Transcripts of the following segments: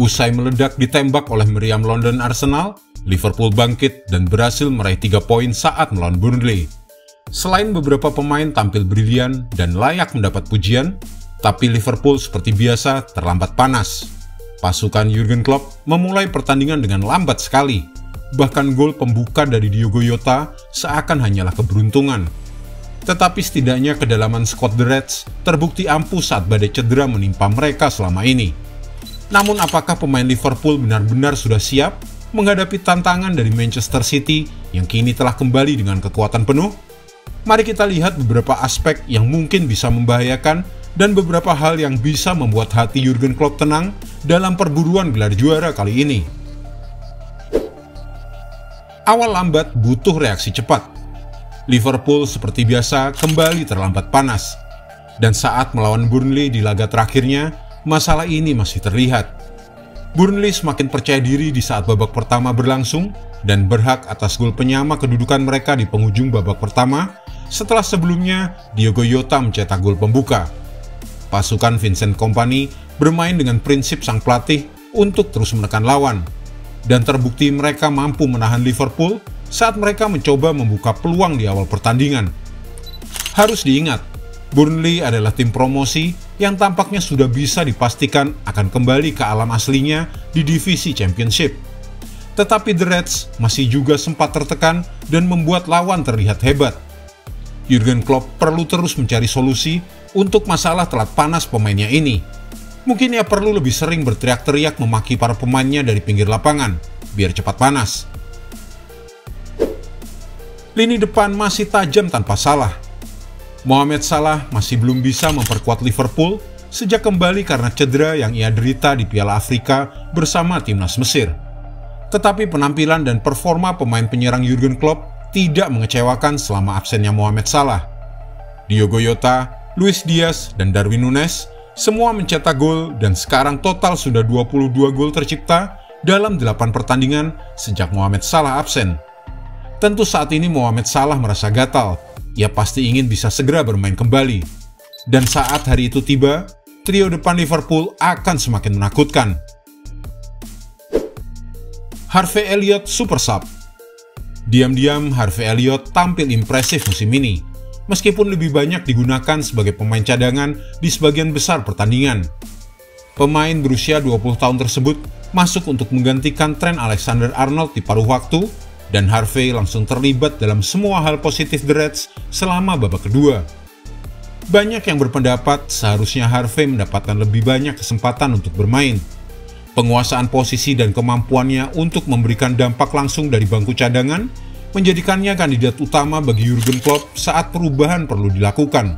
Usai meledak ditembak oleh meriam London Arsenal, Liverpool bangkit dan berhasil meraih 3 poin saat melawan Burnley. Selain beberapa pemain tampil brilian dan layak mendapat pujian, tapi Liverpool seperti biasa terlambat panas. Pasukan Jurgen Klopp memulai pertandingan dengan lambat sekali. Bahkan gol pembuka dari Diogo Jota seakan hanyalah keberuntungan. Tetapi setidaknya kedalaman squad The Reds terbukti ampuh saat badai cedera menimpa mereka selama ini. Namun apakah pemain Liverpool benar-benar sudah siap menghadapi tantangan dari Manchester City yang kini telah kembali dengan kekuatan penuh? Mari kita lihat beberapa aspek yang mungkin bisa membahayakan dan beberapa hal yang bisa membuat hati Jurgen Klopp tenang dalam perburuan gelar juara kali ini. Awal lambat butuh reaksi cepat. Liverpool seperti biasa kembali terlambat panas. Dan saat melawan Burnley di laga terakhirnya, masalah ini masih terlihat. Burnley semakin percaya diri di saat babak pertama berlangsung dan berhak atas gol penyama kedudukan mereka di penghujung babak pertama setelah sebelumnya Diogo Jota mencetak gol pembuka. Pasukan Vincent Kompany bermain dengan prinsip sang pelatih untuk terus menekan lawan. Dan terbukti mereka mampu menahan Liverpool saat mereka mencoba membuka peluang di awal pertandingan. Harus diingat, Burnley adalah tim promosi yang tampaknya sudah bisa dipastikan akan kembali ke alam aslinya di divisi Championship. Tetapi The Reds masih juga sempat tertekan dan membuat lawan terlihat hebat. Jurgen Klopp perlu terus mencari solusi untuk masalah telat panas pemainnya ini. Mungkin ia perlu lebih sering berteriak-teriak memaki para pemainnya dari pinggir lapangan, biar cepat panas. Lini depan masih tajam tanpa Salah. Mohamed Salah masih belum bisa memperkuat Liverpool sejak kembali karena cedera yang ia derita di Piala Afrika bersama timnas Mesir. Tetapi penampilan dan performa pemain penyerang Jurgen Klopp tidak mengecewakan selama absennya Mohamed Salah. Diogo Jota, Luis Diaz, dan Darwin Núñez semua mencetak gol dan sekarang total sudah 22 gol tercipta dalam 8 pertandingan sejak Mohamed Salah absen. Tentu saat ini Mohamed Salah merasa gatal. Ia pasti ingin bisa segera bermain kembali. Dan saat hari itu tiba, trio depan Liverpool akan semakin menakutkan. Harvey Elliott super sub. Diam-diam Harvey Elliott tampil impresif musim ini, meskipun lebih banyak digunakan sebagai pemain cadangan di sebagian besar pertandingan. Pemain berusia 20 tahun tersebut masuk untuk menggantikan Trent Alexander-Arnold di paruh waktu, dan Harvey langsung terlibat dalam semua hal positif The Reds selama babak kedua. Banyak yang berpendapat seharusnya Harvey mendapatkan lebih banyak kesempatan untuk bermain. Penguasaan posisi dan kemampuannya untuk memberikan dampak langsung dari bangku cadangan menjadikannya kandidat utama bagi Jurgen Klopp saat perubahan perlu dilakukan.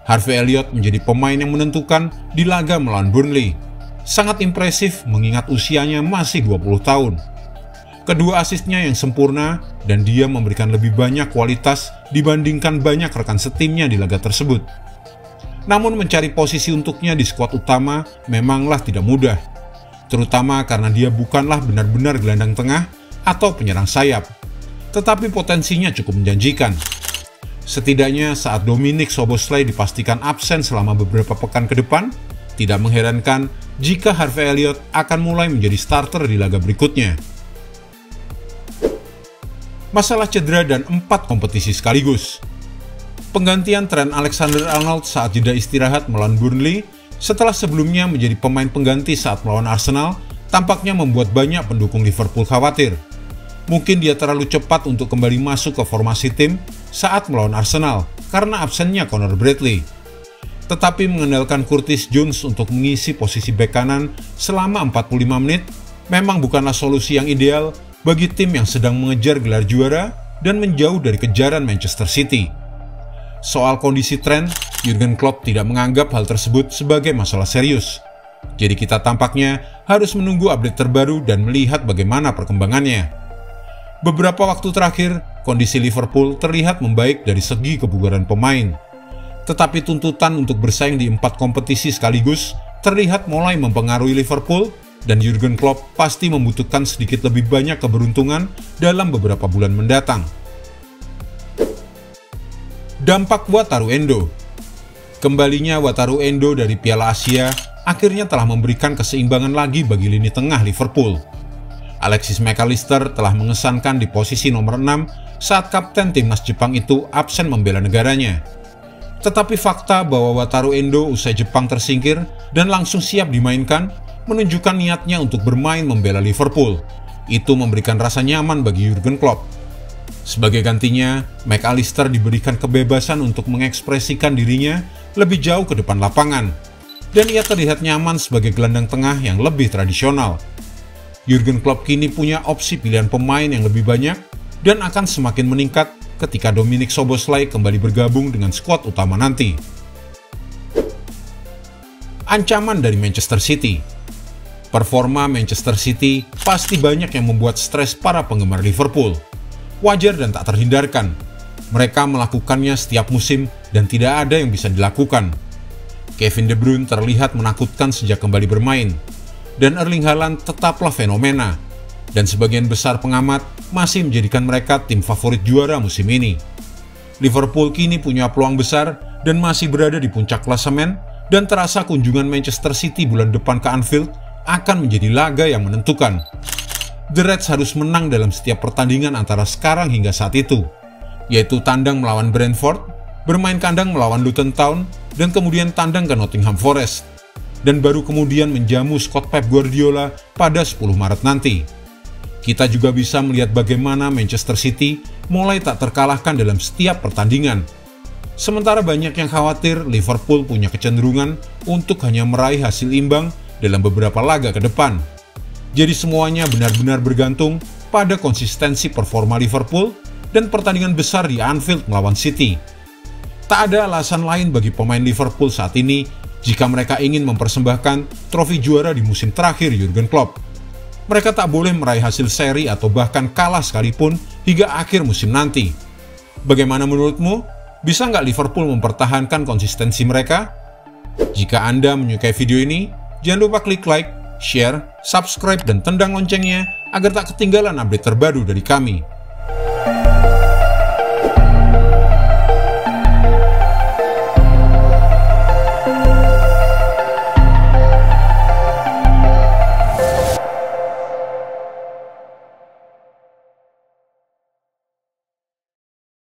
Harvey Elliott menjadi pemain yang menentukan di laga melawan Burnley. Sangat impresif mengingat usianya masih 20 tahun. Kedua asisnya yang sempurna dan dia memberikan lebih banyak kualitas dibandingkan banyak rekan setimnya di laga tersebut. Namun mencari posisi untuknya di skuad utama memanglah tidak mudah, terutama karena dia bukanlah benar-benar gelandang tengah atau penyerang sayap, tetapi potensinya cukup menjanjikan. Setidaknya saat Dominic Szoboszlai dipastikan absen selama beberapa pekan ke depan, tidak mengherankan jika Harvey Elliott akan mulai menjadi starter di laga berikutnya. Masalah cedera dan 4 kompetisi sekaligus. Penggantian Trent Alexander-Arnold saat jeda istirahat melawan Burnley setelah sebelumnya menjadi pemain pengganti saat melawan Arsenal tampaknya membuat banyak pendukung Liverpool khawatir. Mungkin dia terlalu cepat untuk kembali masuk ke formasi tim saat melawan Arsenal karena absennya Conor Bradley. Tetapi mengandalkan Curtis Jones untuk mengisi posisi bek kanan selama 45 menit memang bukanlah solusi yang ideal bagi tim yang sedang mengejar gelar juara dan menjauh dari kejaran Manchester City. Soal kondisi Trent, Jurgen Klopp tidak menganggap hal tersebut sebagai masalah serius. Jadi kita tampaknya harus menunggu update terbaru dan melihat bagaimana perkembangannya. Beberapa waktu terakhir, kondisi Liverpool terlihat membaik dari segi kebugaran pemain. Tetapi tuntutan untuk bersaing di 4 kompetisi sekaligus terlihat mulai mempengaruhi Liverpool, dan Jurgen Klopp pasti membutuhkan sedikit lebih banyak keberuntungan dalam beberapa bulan mendatang. Dampak Wataru Endo. Kembalinya Wataru Endo dari Piala Asia akhirnya telah memberikan keseimbangan lagi bagi lini tengah Liverpool. Alexis Mac Allister telah mengesankan di posisi nomor 6 saat kapten timnas Jepang itu absen membela negaranya. Tetapi fakta bahwa Wataru Endo usai Jepang tersingkir dan langsung siap dimainkan menunjukkan niatnya untuk bermain membela Liverpool. Itu memberikan rasa nyaman bagi Jurgen Klopp. Sebagai gantinya, Mac Allister diberikan kebebasan untuk mengekspresikan dirinya lebih jauh ke depan lapangan, dan ia terlihat nyaman sebagai gelandang tengah yang lebih tradisional. Jurgen Klopp kini punya opsi pilihan pemain yang lebih banyak dan akan semakin meningkat ketika Dominik Szoboszlai kembali bergabung dengan skuad utama nanti. Ancaman dari Manchester City. Performa Manchester City pasti banyak yang membuat stres para penggemar Liverpool. Wajar dan tak terhindarkan. Mereka melakukannya setiap musim dan tidak ada yang bisa dilakukan. Kevin De Bruyne terlihat menakutkan sejak kembali bermain, dan Erling Haaland tetaplah fenomena, dan sebagian besar pengamat masih menjadikan mereka tim favorit juara musim ini. Liverpool kini punya peluang besar dan masih berada di puncak klasemen, dan terasa kunjungan Manchester City bulan depan ke Anfield akan menjadi laga yang menentukan. The Reds harus menang dalam setiap pertandingan antara sekarang hingga saat itu, yaitu tandang melawan Brentford, bermain kandang melawan Luton Town, dan kemudian tandang ke Nottingham Forest, dan baru kemudian menjamu skuad Pep Guardiola pada 10 Maret nanti. Kita juga bisa melihat bagaimana Manchester City mulai tak terkalahkan dalam setiap pertandingan. Sementara banyak yang khawatir Liverpool punya kecenderungan untuk hanya meraih hasil imbang dalam beberapa laga ke depan. Jadi semuanya benar-benar bergantung pada konsistensi performa Liverpool dan pertandingan besar di Anfield melawan City. Tak ada alasan lain bagi pemain Liverpool saat ini jika mereka ingin mempersembahkan trofi juara di musim terakhir Jurgen Klopp. Mereka tak boleh meraih hasil seri atau bahkan kalah sekalipun hingga akhir musim nanti. Bagaimana menurutmu? Bisa nggak Liverpool mempertahankan konsistensi mereka? Jika Anda menyukai video ini, jangan lupa klik like, share, subscribe, dan tendang loncengnya agar tak ketinggalan update terbaru dari kami.